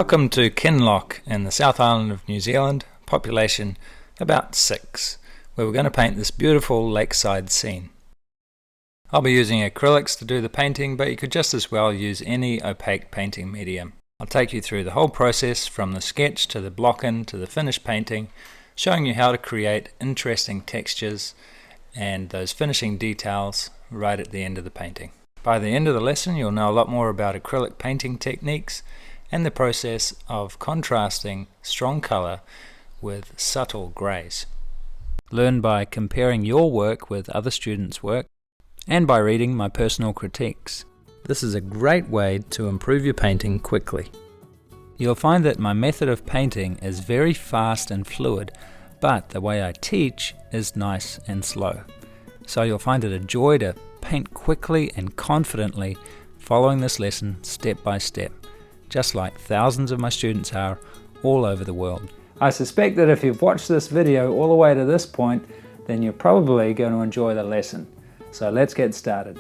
Welcome to Kinloch in the South Island of New Zealand, population about 6, where we're going to paint this beautiful lakeside scene. I'll be using acrylics to do the painting, but you could just as well use any opaque painting medium. I'll take you through the whole process from the sketch to the block-in to the finished painting, showing you how to create interesting textures and those finishing details right at the end of the painting. By the end of the lesson, you'll know a lot more about acrylic painting techniques and the process of contrasting strong color with subtle grays. Learn by comparing your work with other students' work and by reading my personal critiques. This is a great way to improve your painting quickly. You'll find that my method of painting is very fast and fluid, but the way I teach is nice and slow. So you'll find it a joy to paint quickly and confidently, following this lesson step by step, just like thousands of my students are all over the world. I suspect that if you've watched this video all the way to this point, then you're probably going to enjoy the lesson. So let's get started.